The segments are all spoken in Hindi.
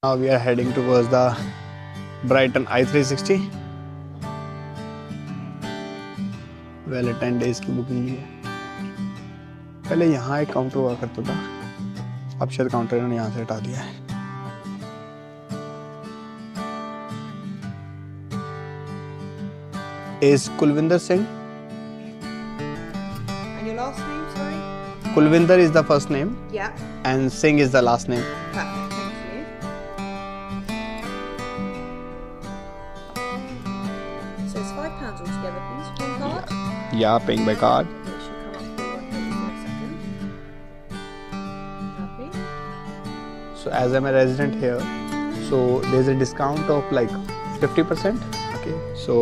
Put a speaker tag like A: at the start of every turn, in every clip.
A: Now we are heading towards the Brighton i360. पहले 10 days की बुकिंग ली है। पहले यहाँ एक काउंटर हुआ करता था, अब शायद काउंटर इन्होंने यहाँ से हटा दिया है। Is Kulvinder Singh?
B: And your last name, sorry?
A: Kulvinder is the first name.
B: Yeah.
A: And Singh is the last name.
B: Perfect, thank you. So it's £5 altogether, please. One card?
A: Yeah, paying by card.
B: It should come up for one in a second. Happy?
A: So as I'm a resident here, so there's a discount of like 50%. Okay, so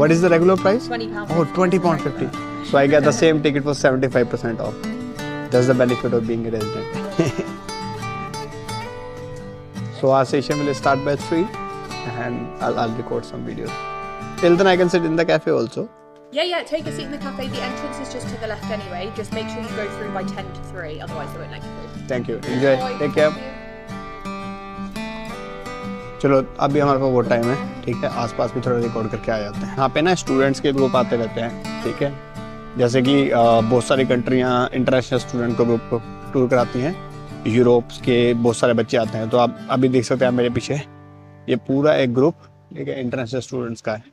A: what is the regular price?
B: £20.
A: Oh, £20.50. So I get the same ticket for 75% off. That's the benefit of being a resident. So our session will start by 3 and I'll record some videos. Till then I can sit in the cafe also.
C: Yeah, take a seat in the cafe. The entrance is just to the left anyway. Just make sure you go through by 10 to 3, otherwise they won't let you through.
A: Thank you. Enjoy. Take care. चलो अभी हमारे पास वो टाइम है, ठीक है, आसपास भी थोड़ा रिकॉर्ड करके आ जाते हैं। यहाँ पे ना स्टूडेंट्स के ग्रुप आते रहते हैं, ठीक है, जैसे कि बहुत सारी कंट्रियाँ इंटरनेशनल स्टूडेंट को ग्रुप टूर कराती हैं, यूरोप के बहुत सारे बच्चे आते हैं। तो आप अभी देख सकते हैं मेरे पीछे ये पूरा एक ग्रुप, ठीक है, इंटरनेशनल स्टूडेंट्स का है।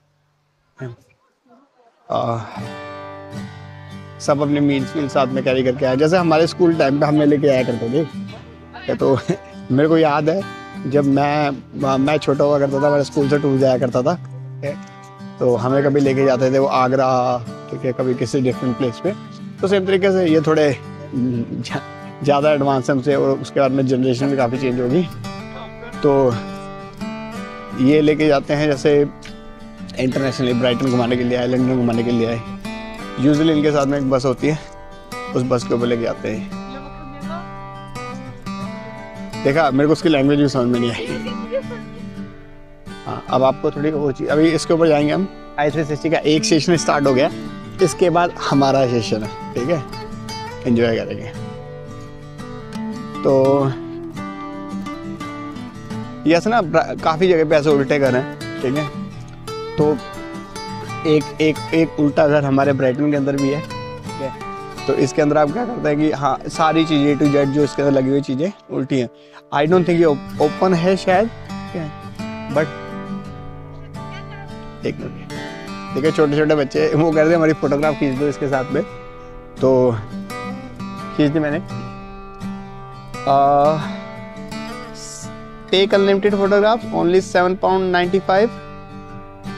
A: सब अपने मील साथ में कैरी करके आए, जैसे हमारे स्कूल टाइम पे हमें लेके आया करते थे। तो मेरे को याद है जब मैं छोटा हुआ करता था, मेरे स्कूल से टूर जाया करता था, तो हमें कभी लेके जाते थे वो आगरा, ठीक है, कभी किसी डिफरेंट प्लेस पे। तो सेम तरीके से ये थोड़े ज़्यादा एडवांस हैं हमसे, और उसके बाद में जनरेशन भी काफ़ी चेंज होगी, तो ये लेके जाते हैं जैसे इंटरनेशनली ब्राइटन घुमाने के लिए आए, लंदन घुमाने के लिए आए। यूजुअली इनके साथ में एक बस होती है, उस बस के ऊपर लेके आते हैं। देखा, मेरे को उसकी लैंग्वेज भी समझ में नहीं आई। हाँ, अब आपको थोड़ी वो चीज़, अभी इसके ऊपर जाएंगे हम। i360 का एक सेशन स्टार्ट हो गया, इसके बाद हमारा सेशन है, ठीक है, एंजॉय करेंगे। तो ये ऐसे ना काफ़ी जगह पे ऐसे उल्टे घर हैं, ठीक है, तो एक उल्टा घर हमारे ब्राइटन के अंदर भी है, ठीक है। तो इसके अंदर आप क्या करते हैं कि हाँ, सारी चीज़ें टू जेड जो इसके अंदर लगी हुई चीज़ें उल्टी हैं। आई डोंट थिंक ये ओपन है शायद, ठीक है, बट एक मिनट, देखिए छोटे छोटे बच्चे वो कह रहे थे हमारी फोटोग्राफ खींच दो इसके साथ में, तो खींच दी मैंने। Take unlimited photograph only £7.95।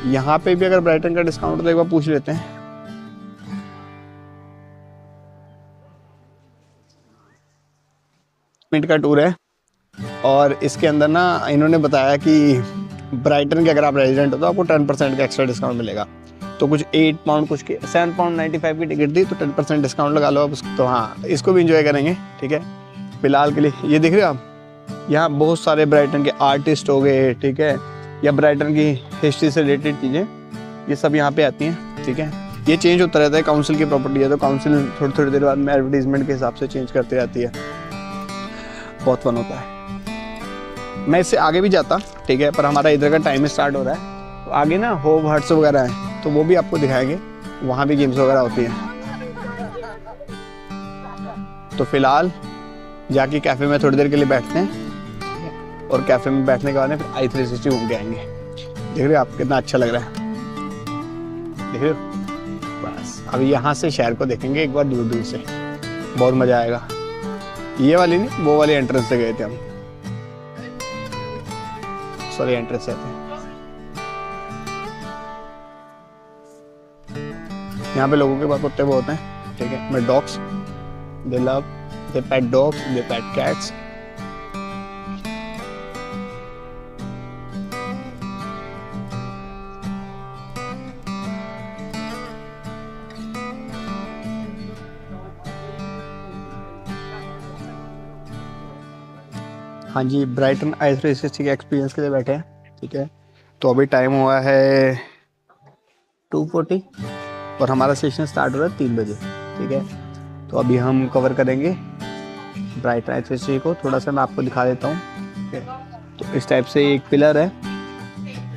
A: यहाँ पे भी अगर ब्राइटन का डिस्काउंट तो एक बार पूछ लेते हैं। मिनट का टूर है, और इसके अंदर ना इन्होंने बताया कि ब्राइटन के अगर आप रेजिडेंट हो तो आपको 10% का एक्स्ट्रा डिस्काउंट मिलेगा। तो कुछ £8 कुछ के £7.95 की टिकट दी, तो 10% डिस्काउंट लगा लो आप उसको। तो हाँ, इसको भी इंजॉय करेंगे, ठीक है। फिलहाल के लिए ये देख रहे हो आप, यहाँ बहुत सारे ब्राइटन के आर्टिस्ट हो गए, ठीक है, या ब्राइटन की हिस्ट्री से रिलेटेड चीज़ें, ये सब यहाँ पे आती हैं, ठीक है। ये चेंज होता रहता है, काउंसिल की प्रॉपर्टी है, तो काउंसिल थोड़ी देर बाद में एडवर्टीजमेंट के हिसाब से चेंज करती रहती है। बहुत फन होता है। मैं इससे आगे भी जाता, ठीक है, पर हमारा इधर का टाइम स्टार्ट हो रहा है, तो आगे ना होव हट्स वगैरह हैं, तो वो भी आपको दिखाएंगे, वहाँ भी गेम्स वगैरह होती हैं। तो फिलहाल जाके कैफ़े में थोड़ी देर के लिए बैठते हैं, और कैफ़े में बैठने के बाद फिर i360 घूम के आएंगे। देख रहे हो आप कितना अच्छा लग रहा है, देख रहे हो। बस अभी यहाँ से शहर को देखेंगे एक बार दूर दूर से, बहुत मज़ा आएगा। ये वाली नहीं, वो वाली एंट्रेंस से गए थे हम, सॉरी एंट्रेंस से थे। यहाँ पे लोगों के पास कुत्ते बहुत हैं, ठीक है, मैं डॉग्स, दे लव, दे पेट डॉग्स, दे पेट कैट्स। हाँ जी, ब्राइटन i360 के एक्सपीरियंस के लिए बैठे हैं, ठीक है। तो अभी टाइम हुआ है 2:40 और हमारा सेशन स्टार्ट हो रहा है 3 बजे, ठीक है। तो अभी हम कवर करेंगे ब्राइटन i360 को। थोड़ा सा मैं आपको दिखा देता हूँ। ठीक है। तो इस टाइप से एक पिलर है,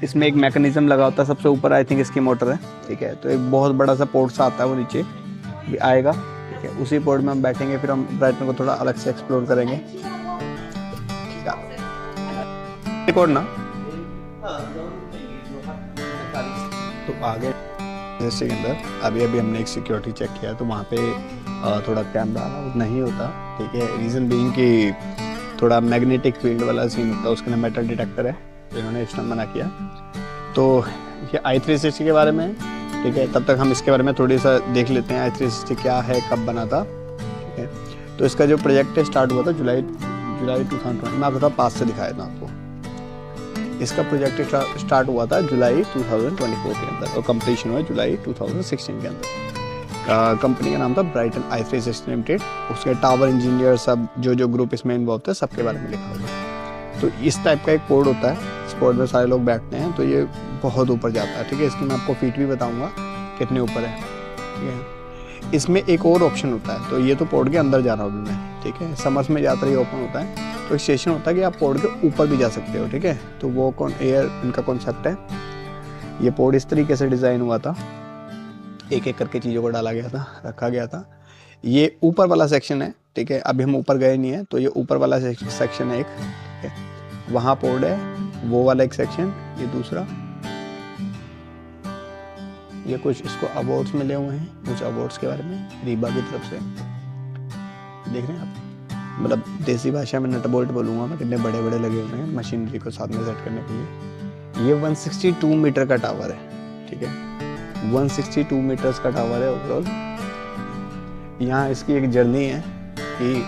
A: इसमें एक मैकेनिज्म लगा होता है सबसे ऊपर, आई थिंक इसकी मोटर है, ठीक है। तो एक बहुत बड़ा सा पोर्ट सा आता है, वो नीचे भी आएगा, ठीक है। उसी पोर्ट में हम बैठेंगे, फिर हम ब्राइटन को थोड़ा अलग से एक्सप्लोर करेंगे। रिकॉर्ड ना, तो आगे जैसे के अंदर अभी हमने एक सिक्योरिटी चेक किया, तो वहाँ पे थोड़ा कैमरा नहीं होता, ठीक है। रीज़न बीइंग कि थोड़ा मैग्नेटिक फील्ड वाला सीन होता है, उसके अंदर मेटल डिटेक्टर है, तो इन्होंने इस टाइम मना किया। तो ये i360 के बारे में, ठीक है। तब तक हम इसके बारे में थोड़ी सा देख लेते हैं i360 क्या है, कब बना था, ठीक है। तो इसका जो प्रोजेक्ट स्टार्ट हुआ था जुलाई 2020 में, आप थोड़ा पास से दिखाया था आपको। इसका प्रोजेक्ट स्टार्ट हुआ था जुलाई 2024 के अंदर और कंप्लीशन हुआ जुलाई 2016 के अंदर। कंपनी का नाम था ब्राइटन i360 लिमिटेड। उसके टावर इंजीनियर सब जो ग्रुप इसमें इन्वॉल्व थे, सबके बारे में लिखा हुआ है। तो इस टाइप का एक पोर्ड होता है, इस पोर्ड में सारे लोग बैठते हैं, तो ये बहुत ऊपर जाता है, ठीक है। इसकी मैं आपको फीट भी बताऊँगा कितने ऊपर है, ठीक है। इसमें एक और ऑप्शन होता है, तो ये तो पोर्ड के अंदर जा रहा हूँ मैं, ठीक है। समर्स में ज़्यादातर ये ओपन होता है, तो स्टेशन होता है कि आप पोर्ड के ऊपर भी जा सकते हो, ठीक है। तो वो एयर इनका कॉन्सेप्ट है। ये पोर्ड इस तरीके से डिज़ाइन हुआ था, एक एक करके चीज़ों को डाला गया था, रखा गया था। ये ऊपर वाला सेक्शन है, ठीक है। अभी हम ऊपर गए नहीं है, तो ये ऊपर वाला सेक्शन है एक, ठीक है। वहाँ पोर्ड है, वो वाला एक सेक्शन, ये दूसरा। ये कुछ इसको अवार्ड्स मिले हुए हैं, कुछ अवार्ड्स के बारे में रीबा की तरफ से देख रहे हैं आप। मतलब देसी भाषा में नट बोल्ट बोलूँगा मैं, कितने बड़े बड़े लगे हुए हैं मशीनरी को साथ में सेट करने के लिए। ये 162 मीटर का टावर है, ठीक है। 162 मीटर्स का टावर है ओवरऑल। यहाँ इसकी एक जर्नी है कि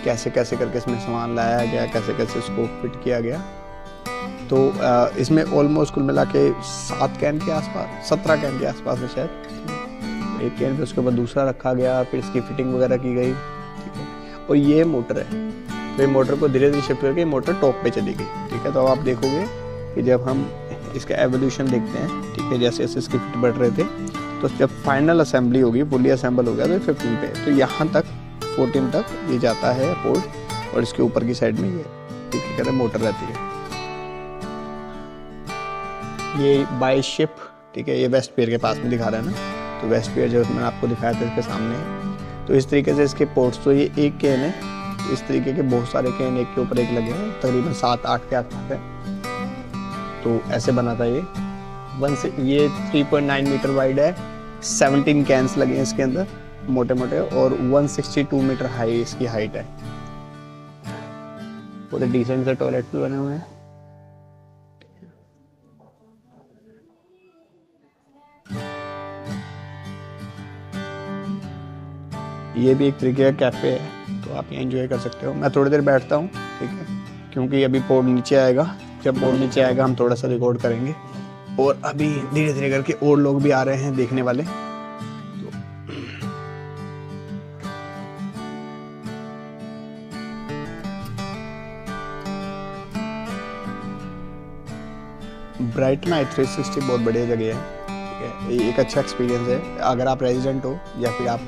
A: कैसे कैसे करके इसमें सामान लाया गया, कैसे कैसे इसको फिट किया गया। तो इसमें ऑलमोस्ट कुल मिला के 7 कैन के आसपास, 17 कैन के आसपास है शायद। एक कैन पे उसके बाद दूसरा रखा गया, फिर इसकी फिटिंग वगैरह की गई, ठीक है। और ये मोटर है, तो ये मोटर को धीरे धीरे शिफ्ट करके मोटर टॉप पे चली गई, ठीक है। तो अब आप देखोगे कि जब हम इसका एवोल्यूशन देखते हैं, ठीक है, जैसे जैसे इसकी फिट बढ़ रहे थे, तो जब फाइनल असेंबली होगी, फुली असेंबल हो गया, तो 15 पे, तो यहाँ तक 14 तक ये जाता है पोर्ट, और इसके ऊपर की साइड में ये, ठीक है, कहते हैं मोटर रहती है। ये बाय शिप, ठीक है, ये वेस्ट पियर के पास में दिखा रहा है ना, तो वेस्ट पियर जो मैंने आपको दिखाया था इसके सामने है। तो इस तरीके से इसके पोर्ट्स, तो ये एक कैन है, तो इस तरीके के बहुत सारे कैन एक के ऊपर एक लगे हैं, तकरीबन 7-8 के आसपास है। तो ऐसे बना था ये। ये 3.9 मीटर वाइड है, 17 कैंस लगे हैं इसके अंदर मोटे मोटे, और 162 मीटर हाई इसकी हाइट है। पूरे डिसेंट से टॉयलेट भी बने हुए हैं। ये भी एक तरीके का कैफ़े है, तो आप ये एंजॉय कर सकते हो। मैं थोड़ी देर बैठता हूँ, ठीक है, क्योंकि अभी पोर्ट नीचे आएगा। जब पोर्ट नीचे आएगा हम थोड़ा सा रिकॉर्ड करेंगे, और अभी धीरे धीरे करके और लोग भी आ रहे हैं देखने वाले। तो ब्राइटन i360 बहुत बढ़िया जगह है, ठीक है। ये एक अच्छा एक्सपीरियंस है अगर आप रेजिडेंट हो, या फिर आप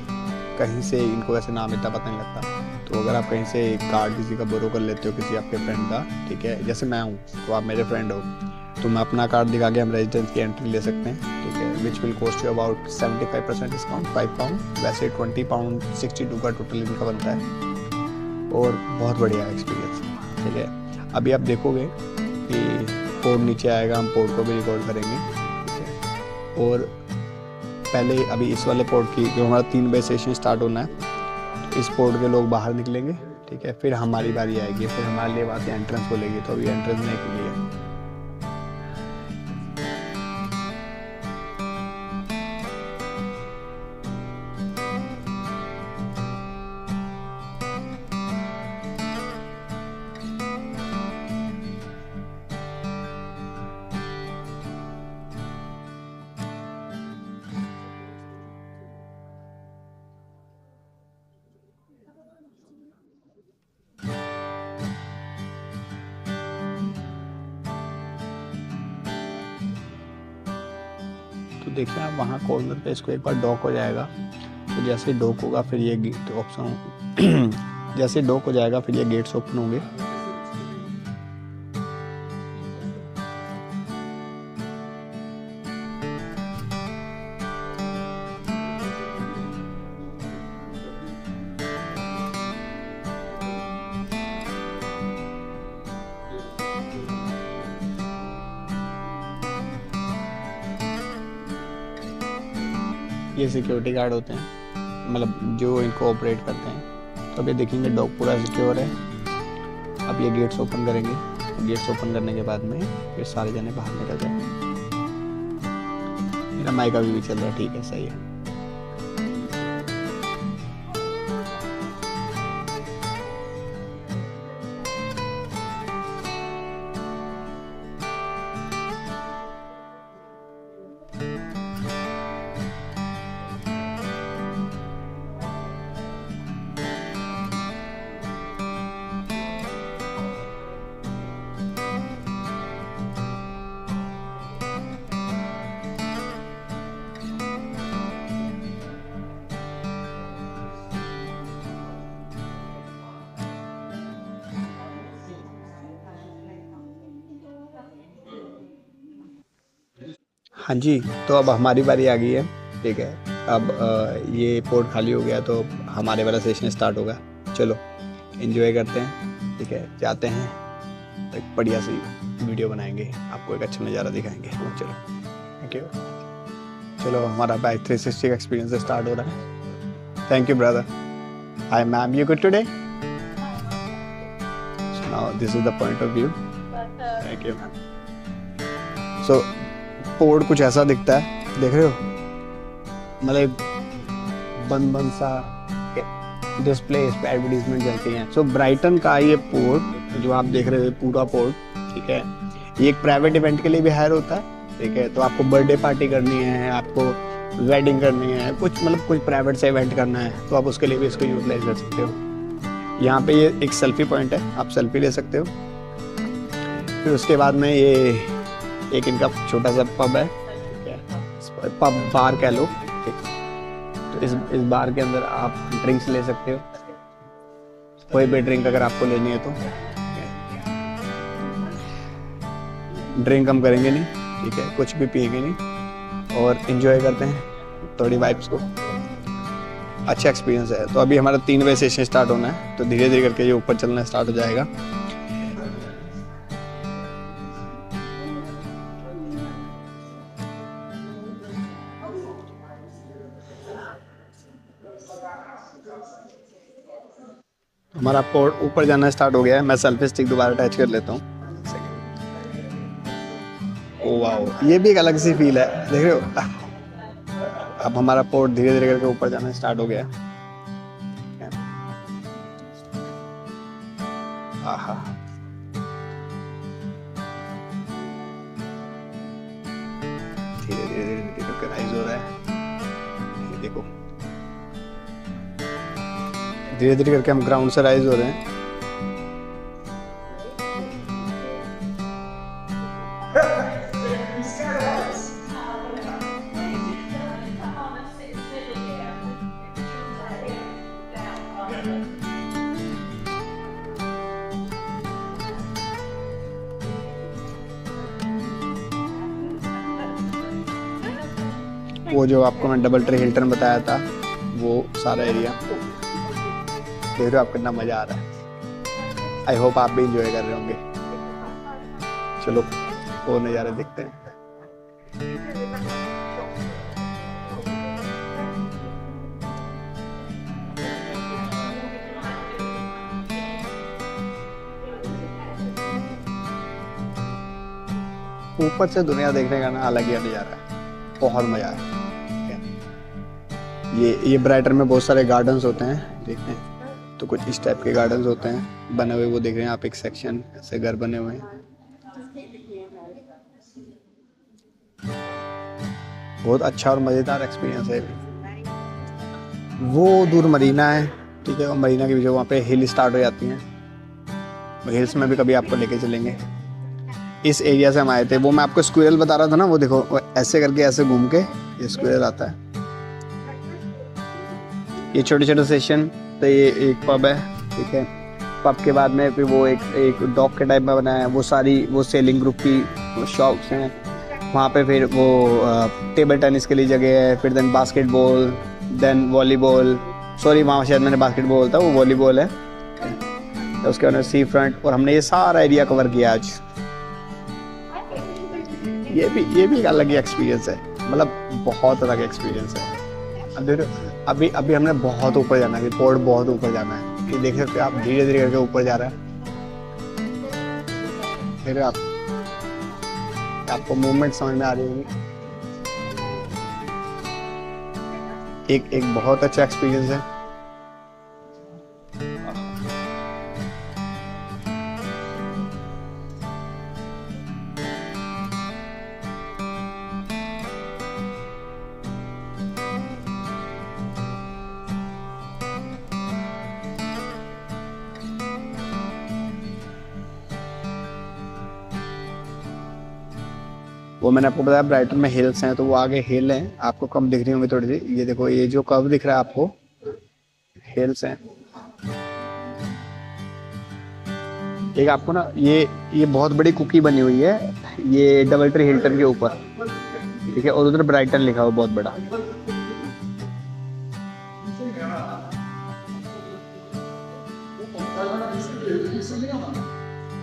A: कहीं से, इनको वैसे नाम इतना पता नहीं लगता, तो अगर आप कहीं से कार्ड किसी का बोरो कर लेते हो, किसी आपके फ्रेंड का, ठीक है, जैसे मैं हूँ तो आप मेरे फ्रेंड हो, तो मैं अपना कार्ड दिखा के हम रेजिडेंस की एंट्री ले सकते हैं, ठीक है, which will cost you about 75% discount, 5 pound. वैसे 20 पाउंड 62 का टोटल इनका बनता है, और बहुत बढ़िया एक्सपीरियंस, ठीक है। अभी आप देखोगे कि पोर्ट नीचे आएगा, हम पोर्ट को भी रिकॉर्ड करेंगे, ठीक है। और पहले अभी इस वाले पोर्ट की, जो हमारा 3 बजे सेशन स्टार्ट होना है, तो इस पोर्ट के लोग बाहर निकलेंगे, ठीक है। फिर हमारी बारी आएगी, फिर हमारे लिए बात एंट्रेंस बोलेगी, तो अभी एंट्रेंस नहीं खुली है। तो देखिए आप वहाँ कॉर्नर पे इसको एक बार डॉक हो जाएगा, तो जैसे डॉक होगा फिर ये गेट ऑप्शन जैसे डॉक हो जाएगा फिर ये गेट्स ओपन होंगे, ये सिक्योरिटी गार्ड होते हैं, मतलब जो इनको ऑपरेट करते हैं। तो अब ये देखेंगे डॉग पूरा सिक्योर है। अब ये गेट्स ओपन करेंगे, गेट्स ओपन करने के बाद में फिर सारे जने बाहर निकल जाएंगे। मेरा माइक अभी भी चल रहा है, ठीक है, सही है। हाँ जी, तो अब हमारी बारी आ गई है, ठीक है। अब ये पोर्ट खाली हो गया तो हमारे वाला सेशन स्टार्ट होगा। चलो एंजॉय करते हैं, ठीक है। जाते हैं, एक बढ़िया सी वीडियो बनाएंगे, आपको एक अच्छा नज़ारा दिखाएंगे। चलो, थैंक यू। चलो हमारा बाइक 360 एक्सपीरियंस स्टार्ट हो रहा है। Thank you brother. Hi ma'am, you good today? So now this is the point of view. Thank you ma'am. So port कुछ ऐसा दिखता है, देख रहे हो, मतलब बंद सा डिस्प्ले, इस पे एडवर्टीजमेंट चलती हैं। सो ब्राइटन का ये पोर्ट जो आप देख रहे हो, पूरा पोर्ट, ठीक है, ये एक प्राइवेट इवेंट के लिए भी हायर होता है, ठीक है। तो आपको बर्थडे पार्टी करनी है, आपको वेडिंग करनी है, कुछ मतलब कुछ प्राइवेट से इवेंट करना है, तो आप उसके लिए भी इसको यूटिलाइज कर सकते हो। यहाँ पे ये एक सेल्फी पॉइंट है, आप सेल्फी ले सकते हो। फिर उसके बाद में ये एक इनका छोटा सा पब है, ठीक है, पब बार कह लो, ठीक। तो इस बार के अंदर आप ड्रिंक्स ले सकते हो, कोई भी ड्रिंक अगर आपको लेनी है तो। ड्रिंक हम करेंगे नहीं, ठीक है, कुछ भी पिएंगे नहीं, और एंजॉय करते हैं थोड़ी वाइब्स को। अच्छा एक्सपीरियंस है। तो अभी हमारा 3 बजे सेशन स्टार्ट होना है, तो धीरे धीरे करके ये ऊपर चलना स्टार्ट हो जाएगा। हमारा पोर्ट ऊपर जाना स्टार्ट हो गया है। मैं सेल्फी स्टिक दोबारा अटैच कर लेता हूँ। ओ वाओ, ये भी एक अलग सी फील है, देख रहे हो। अब हमारा पोर्ट धीरे धीरे करके ऊपर जाना स्टार्ट हो गया है। आहा, धीरे धीरे करके राइज हो रहा है, ये देखो, धीरे धीरे करके हम ग्राउंड से राइज हो रहे हैं। वो जो आपको मैं डबल ट्री हिल्टन बताया था, वो सारा एरिया देख रहे हो आप, कितना मजा आ रहा है। आई होप आप भी इंजॉय कर रहे होंगे। चलो वो नज़ारे देखते हैं। ऊपर से दुनिया देखने का ना अलग ही नज़ारा है, बहुत मजा है। ये ब्राइटन में बहुत सारे गार्डन्स होते हैं, देखते हैं तो कुछ इस टाइप के गार्डन्स होते हैं बने हुए, वो देख रहे हैं आप, एक सेक्शन ऐसे घर बने हुए हैं। बहुत अच्छा और मज़ेदार एक्सपीरियंस है। वो दूर मरीना है, ठीक है, और मरीना के पीछे वहाँ पे हिल स्टार्ट हो जाती हैं। हिल्स में भी कभी आपको लेके चलेंगे। इस एरिया से हम आए थे, वो मैं आपको स्क्विरल बता रहा था ना, वो देखो वो ऐसे करके ऐसे घूम के ये स्क्विरल आता है। ये छोटे छोटे सेशन, तो ये एक पब है, ठीक है। पब के बाद में फिर वो एक डॉक के टाइप में बना है, वो सारी वो सेलिंग ग्रुप की शॉप्स हैं वहाँ पे। फिर वो टेबल टेनिस के लिए जगह है, फिर then basketball, then volleyball, sorry वहाँ शायद मैंने बास्केटबॉल था, वो वॉलीबॉल है। तो उसके बाद सी फ्रंट, और हमने ये सारा एरिया कवर किया आज। ये भी एक अलग ही एक्सपीरियंस है, मतलब बहुत अलग एक्सपीरियंस है। अभी अभी हमने बहुत ऊपर जाना है, पोर्ट बहुत ऊपर जाना है। ये देख सकते हो आप, धीरे धीरे करके ऊपर जा रहा है। फिर आपको मूवमेंट समझ में आ रही होगी। एक बहुत अच्छा एक्सपीरियंस है। वो मैंने आपको बताया ब्राइटन में हिल्स हैं, तो वो आगे हिल हैं, आपको कम दिख रही होंगी थोड़ी सी। ये देखो, ये जो कर्व दिख रहा है आपको, हिल्स हैं। एक आपको ना ये बहुत बड़ी कुकी बनी हुई है, ये डबल ट्री हिल्टन के ऊपर, ठीक है, और उधर ब्राइटन लिखा हुआ बहुत बड़ा।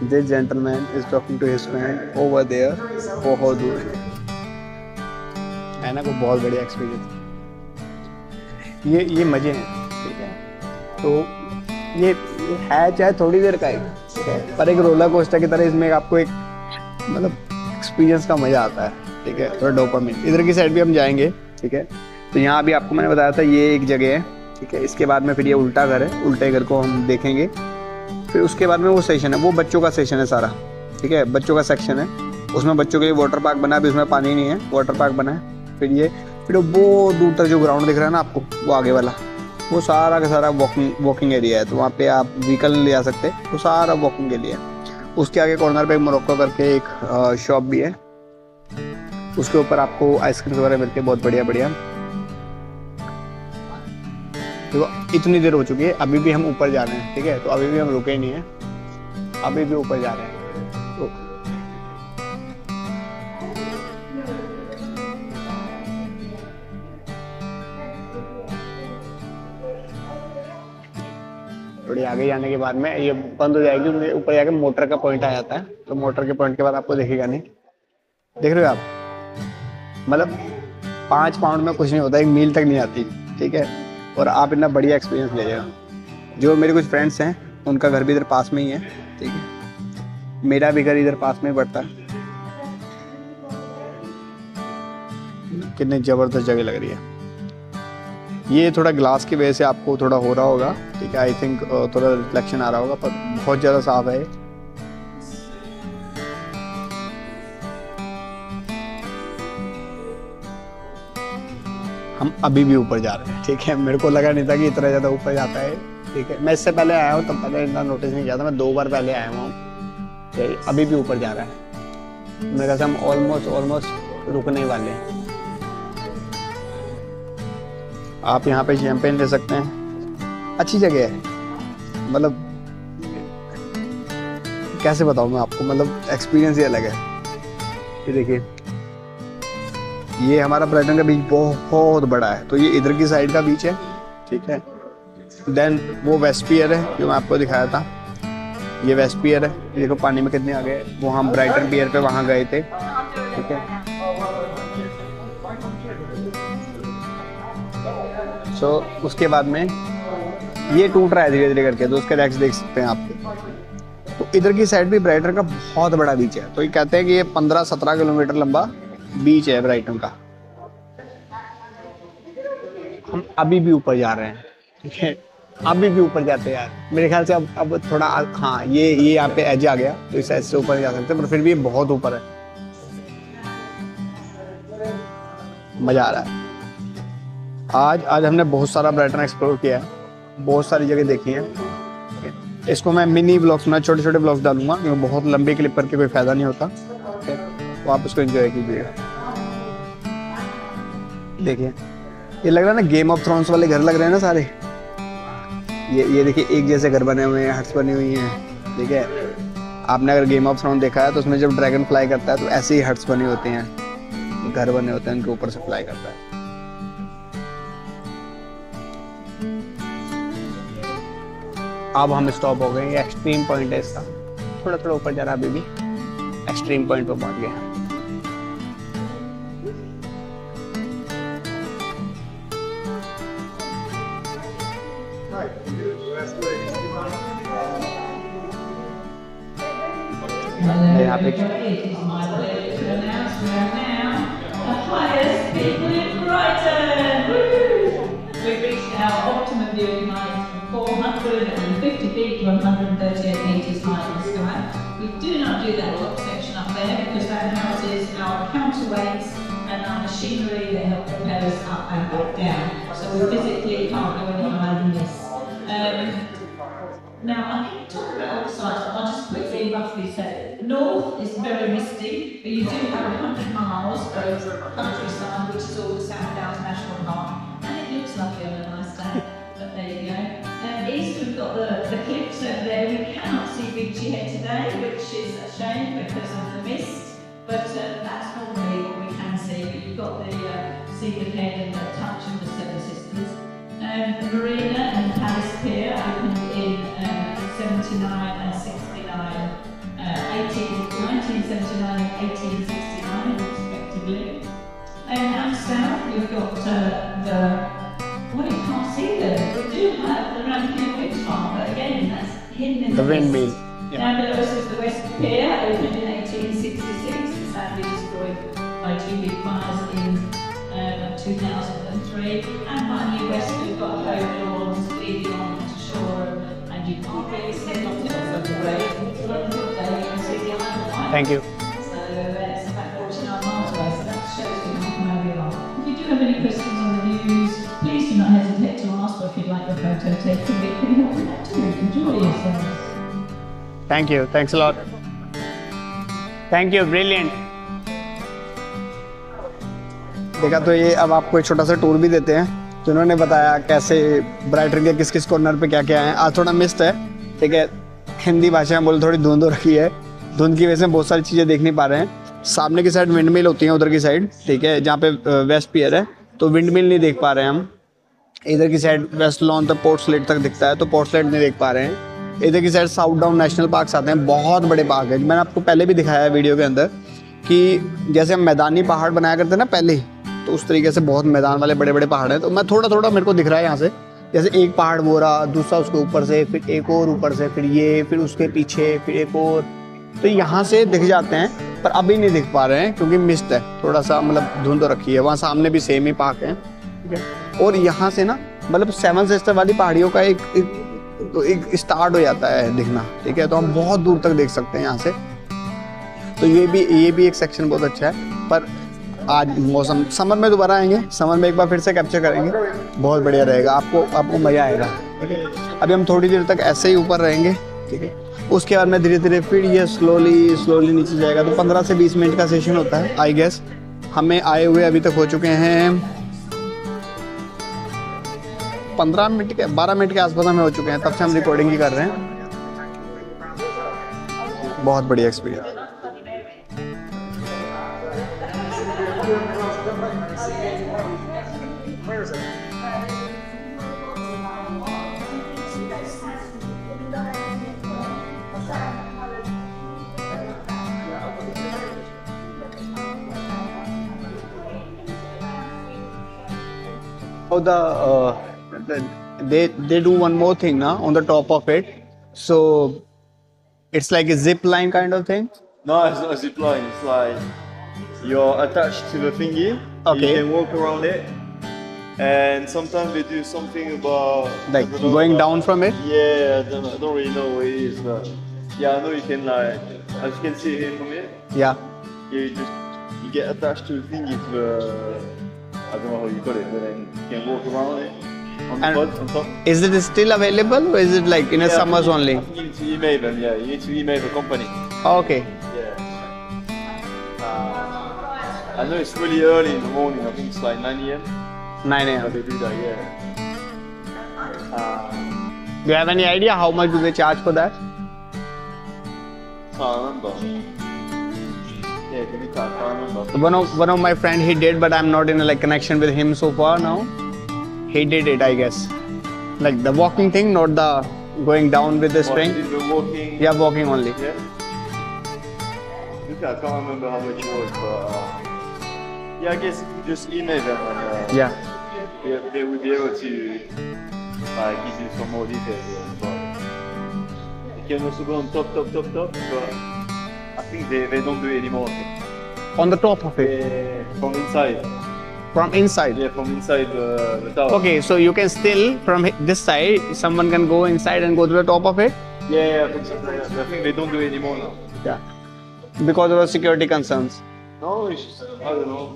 A: This gentleman is talking to his friend over there, बहुत दूर है ना। कोई बहुत बढ़िया एक्सपीरियंस। ये मजे हैं, ठीक है। तो ये है चाहे थोड़ी देर का है, ठीक है, पर एक रोलर कोस्टर की तरह इसमें आपको एक मतलब एक्सपीरियंस का मजा आता है, ठीक है, थोड़ा डोपामिन। इधर की साइड भी हम जाएंगे, ठीक है। तो यहाँ भी आपको मैंने बताया था ये एक जगह है, ठीक है। इसके बाद में फिर ये उल्टा घर है, उल्टे घर को हम देखेंगे। फिर उसके बाद में वो सेशन है, वो बच्चों का सेशन है सारा, ठीक है, बच्चों का सेक्शन है। उसमें बच्चों के लिए वाटर पार्क बना है, अभी उसमें पानी नहीं है, वाटर पार्क बना है। फिर वो दूर तक जो ग्राउंड दिख रहा है ना आपको, वो आगे वाला, वो सारा का सारा वॉकिंग एरिया है। तो वहाँ पे आप व्हीकल नहीं ले जा सकते, वो सारा वॉकिंग के लिए है। उसके आगे कॉर्नर पे मोरक्को करके एक शॉप भी है, उसके ऊपर आपको आइसक्रीम वगैरह मिलती है, बहुत बढ़िया बढ़िया। तो इतनी देर हो चुकी है, अभी भी हम ऊपर जा रहे हैं, ठीक है। तो अभी भी हम रुके नहीं हैं, अभी भी ऊपर जा रहे हैं। तो थोड़ी आगे जाने के बाद में ये बंद हो जाएगी, ऊपर जाके मोटर का पॉइंट आ जाता है। तो मोटर के पॉइंट के बाद आपको दिखेगा नहीं, देख रहे हो आप, मतलब 5 पाउंड में कुछ नहीं होता, 1 मील तक नहीं आती, ठीक है। और आप इतना बढ़िया एक्सपीरियंस ले जाओ। जो मेरे कुछ फ्रेंड्स हैं, उनका घर भी इधर पास में ही है, ठीक है, मेरा भी घर इधर पास में ही पड़ता है। कितनी ज़बरदस्त जगह लग रही है। ये थोड़ा ग्लास की वजह से आपको थोड़ा हो रहा होगा, ठीक है, आई थिंक थोड़ा रिफ्लेक्शन आ रहा होगा, पर बहुत ज़्यादा साफ है। हम अभी भी ऊपर जा रहे हैं, ठीक है। मेरे को लगा नहीं था कि इतना ज़्यादा ऊपर जाता है, ठीक है। मैं इससे पहले आया हूँ, तब पहले इतना नोटिस नहीं किया था, मैं 2 बार पहले आया हूँ। अभी भी ऊपर जा रहा है, मेरे ख्याल से हम ऑलमोस्ट रुकने ही वाले हैं। आप यहाँ पे शैंपेन ले सकते हैं, अच्छी जगह है। मतलब कैसे बताऊँ मैं आपको, मतलब एक्सपीरियंस ही अलग है। ये देखिए, ये हमारा ब्राइटन का बीच बहुत बड़ा है। तो ये इधर की साइड का बीच है, ठीक है। देन वो वेस्ट पियर है जो मैं आपको दिखाया था, ये वेस्ट पियर है। देखो पानी में कितने आ गए, वो हम ब्राइटन पियर पे वहाँ गए थे, ठीक है। सो उसके बाद में ये टूट रहा है धीरे धीरे करके, तो उसके रैक्स देख सकते हैं आप। तो इधर की साइड भी ब्राइटन का बहुत बड़ा बीच है। तो ये कहते हैं कि ये 15-17 किलोमीटर लंबा बीच है ब्राइटन का। हम अभी भी ऊपर जा रहे हैं, ठीक है, अभी भी ऊपर जाते हैं यार। मेरे ख्याल से अब थोड़ा, हाँ, ये यहाँ पे एज आ गया, तो इस साइड से ऊपर जा सकते हैं, पर फिर भी बहुत ऊपर है। मजा आ रहा है। आज हमने बहुत सारा ब्राइटन एक्सप्लोर किया है, बहुत सारी जगह देखी है। इसको मैं मिनी ब्लॉग्स में, छोटे छोटे ब्लॉग्स डालूंगा, क्योंकि बहुत लंबी क्लिप करके कोई फायदा नहीं होता, तो आप उसको एंजॉय कीजिएगा। देखिए, ये लग रहा है ना गेम ऑफ थ्रोन्स वाले घर लग रहे हैं ना सारे। ये देखिए, एक जैसे घर बने हुए हैं, हट्स बनी हुई हैं, ठीक है। आपने अगर गेम ऑफ थ्रोन देखा है तो उसमें जब ड्रैगन फ्लाई करता है तो ऐसे ही हट्स बने होते हैं, घर बने होते हैं, उनके ऊपर से फ्लाई करता है। अब हम स्टॉप हो गए, ये एक्सट्रीम पॉइंट है इसका, थोड़ा थोड़ा ऊपर जा रहा है, अभी भी एक्सट्रीम पॉइंट पर पहुंच गया। यहाँ पे
B: It is my pleasure to announce we are now the highest people in Brighton. Woo! We've reached our optimum viewing height from 450 feet to 138 metres high in the sky. We do not do that top section up there because that houses our counterweights and our machinery that help propel us up and back down. So we physically can't go any higher than this. Now, I'm going to talk about all the sites, but I'll just quickly roughly say. North is very misty, but you do have 100 miles of countryside, which is all the South Downs National Park, and it looks lovely on a nice day, but there you go. East, we've got the cliffs over there. We cannot see Beachy Head today, which is a shame because of the mist, but that's normally what we can see. But you've got the Seaford Head and the touch of the Seven Sisters. The Marina and Palace Pier opened in 79 and 69, 1979 and 1869 respectively. And south we've got well, you can't see them. We do have the Rampion Wind Farm, but again that's hidden in
A: The windmill.
B: mist. Down below us is the West Pier, opened in 1866, and sadly destroyed by two big fires in 2003. And by New West, we've got home lawns leading on to shore, and you can't really see a lot of them from the road. It's a good day, you can see the Isle of Wight.
A: Thank you.
B: So it's about 49 miles away, so that shows you how we are. If you do have any questions on the views, please do not hesitate to ask, or if you'd like a photo taken, we can help with that too. Enjoy yourselves.
A: Thank you. Thanks a lot. Thank you. Brilliant. देखा तो ये अब आपको एक छोटा सा टूर भी देते हैं। तो इन्होंने बताया कैसे ब्राइटन के किस किस कॉर्नर पे क्या क्या है। आज थोड़ा मिस्ट है, ठीक है, हिंदी भाषा में बोले थोड़ी धुंध हो रखी है। धुंध की वजह से बहुत सारी चीज़ें देख नहीं पा रहे हैं। सामने की साइड विंड मिल होती है, उधर की साइड, ठीक है, जहाँ पे वेस्ट पियर है, तो विंड मिल नहीं देख पा रहे हैं हम। इधर की साइड वेस्ट लॉन तक पोर्ट स्लेट तक दिखता है, तो पोर्ट स्लेट नहीं देख पा रहे हैं। इधर की side south down national park आते हैं, बहुत बड़े पार्क है। मैंने आपको पहले भी दिखाया है वीडियो के अंदर कि जैसे हम मैदानी पहाड़ बनाया करते हैं ना पहले, तो उस तरीके से बहुत मैदान वाले बड़े बड़े पहाड़ हैं। तो मैं थोड़ा थोड़ा मेरे को दिख रहा है यहाँ से, जैसे एक पहाड़ वो रहा, दूसरा उसके ऊपर से, फिर एक और ऊपर से, फिर ये, फिर उसके पीछे, फिर एक और, तो यहाँ से दिख जाते हैं, पर अभी नहीं दिख पा रहे हैं क्योंकि मिस्ट है, थोड़ा सा मतलब धुंध हो रखी है। वहाँ सामने भी सेम ही पार्क है, ठीक है। और यहाँ से ना मतलब सेवन सिस्टर वाली पहाड़ियों का एक स्टार्ट हो जाता है दिखना, ठीक है। तो हम बहुत दूर तक देख सकते हैं यहाँ से। तो ये भी एक सेक्शन बहुत अच्छा है। पर आज मौसम, समर में दोबारा आएंगे, समर में एक बार फिर से कैप्चर करेंगे, बहुत बढ़िया रहेगा, आपको मज़ा आएगा, ठीक है। अभी हम थोड़ी देर तक ऐसे ही ऊपर रहेंगे, ठीक है। उसके बाद में धीरे धीरे फिर ये स्लोली नीचे जाएगा। तो 15 से 20 मिनट का सेशन होता है आई गेस। हमें आए हुए अभी तक हो चुके हैं 12 मिनट के आसपास हमें हो चुके हैं, तब से हम रिकॉर्डिंग ही कर रहे हैं। बहुत बढ़िया experience. They do one more thing now on the top of it, so it's like a zip line kind of thing.
D: No, it's not a zip line. It's like you're attached to the thingy.
A: Okay.
D: You can walk around it, and sometimes they do something about
A: Like
D: I don't know
A: going
D: about-
A: down from it.
D: Yeah, I don't really know what it is, but yeah, I know you can like, as you can see here from here,
A: Yeah.
D: you get attached to the thingy to the, I don't know how you call it, but then you can walk around it on the
A: And-
D: pod on top.
A: Is it still available or is it like in a
D: Yeah,
A: summers
D: you-
A: only?
D: I think you need to email them. Yeah, you need to email the company.
A: Okay.
D: Yeah. I know it's really early in the morning. I think it's like 9 a.m.
A: 9
D: But
A: a.m.
D: they do that, yeah.
A: Do you have any idea how much do they charge for that?
D: Can't remember. Yeah, can be tough. Can't remember.
A: One of my friend he did, but I'm not in a like connection with him so far now. He did it, I guess. Like the walking thing, not the going down with the
D: What,
A: string.
D: did the walking?
A: Yeah, walking only.
D: Yeah. Look, I can't remember how much it was, but yeah, I guess if you just email them and
A: Yeah.
D: they will be able to give you some more details. Yeah, but you can also go on top, but I think they don't do it anymore.
A: On the top of it,
D: From inside.
A: from inside.
D: Yeah, from inside the tower.
A: Okay, so you can still from this side, someone can go inside and go to the top of it.
D: Yeah, I think they don't do it anymore now.
A: Yeah, because of the security concerns.
D: No, it's, I don't know.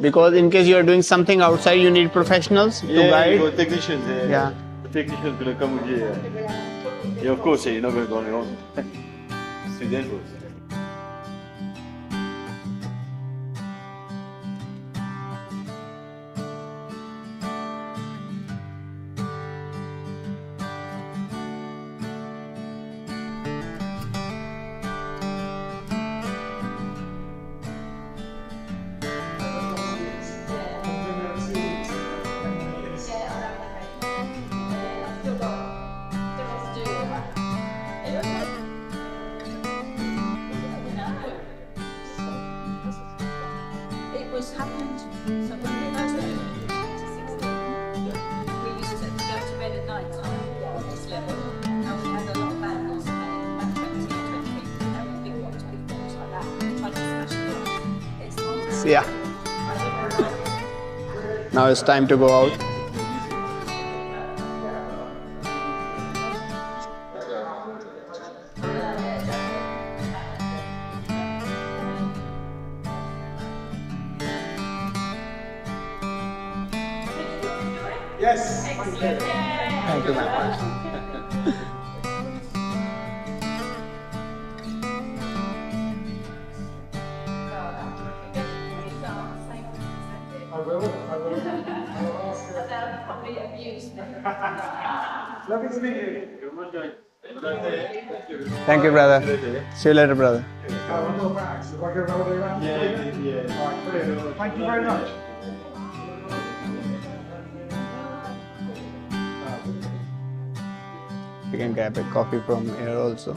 A: Because in case you are doing something outside, you need professionals to
D: Yeah,
A: guide.
D: you got technicians.
A: Yeah.
D: The technicians gonna come with you. Yeah, of course, you're not gonna go on your own. It's too dangerous.
B: It was happened. So when we first moved to 16, we used to go to bed at night time on this level, and we had a lot of vandals playing about 20 people, and we big box people like that, trying to smash it up. It's not.
A: Yeah. Now it's time to go out.
E: Yes.
A: Thank you very much.
E: I will. I will. I will ask her.
B: They'll probably abuse me.
E: Lovely to meet you.
A: Thank you, brother. See you later, brother.
E: I'll go back. So if I go all the way around.
D: Yeah.
E: All right, brilliant. Thank you very much.
A: You can grab a coffee from here also.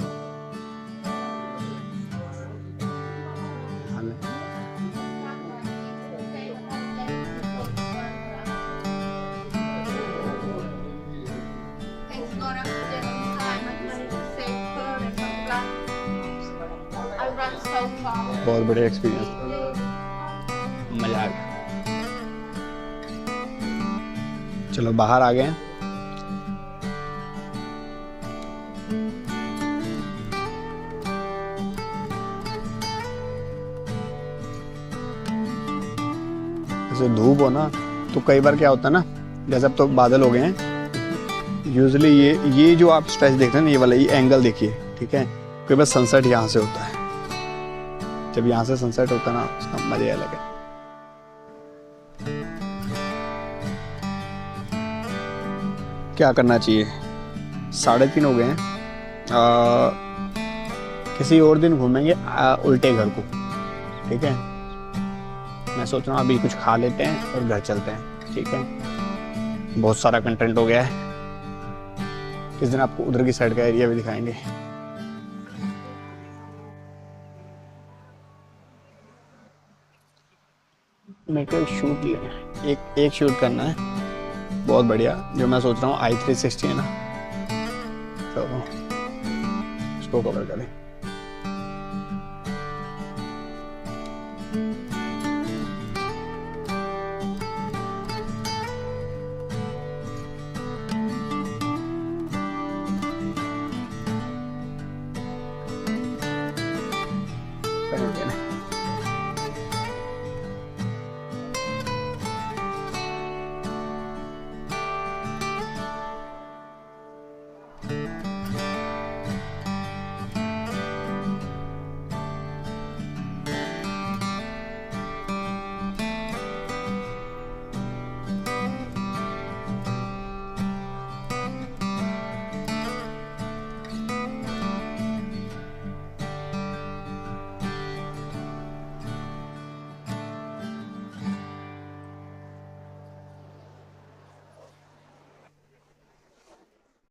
C: Thanks God I'm still on time. I managed to save her and her black. I ran so far.
A: बहुत बढ़िया एक्सपीरियंस, मजा आ गया। चलो बाहर आ गए हैं। जैसे धूप हो ना तो कई बार क्या होता है ना, जैसे अब तो बादल हो गए हैं, यूजुअली ये जो आप स्ट्रेच देख रहे हैं ना, ये वाला ये एंगल देखिए, ठीक है। कई बार सनसेट यहाँ से होता है, जब यहाँ से सनसेट होता है ना उसका मजा ही अलग है। क्या करना चाहिए, 3:30 हो गए हैं। किसी और दिन घूमेंगे उल्टे घर को, ठीक है। मैं सोच रहा हूँ अभी कुछ खा लेते हैं और घर चलते हैं, ठीक है। बहुत सारा कंटेंट हो गया है, किस दिन आपको उधर की साइड का एरिया भी दिखाएंगे। मेरे को एक शूट लेना, एक शूट करना है बहुत बढ़िया, जो मैं सोच रहा हूँ i360 है ना, तो उसको कवर करें।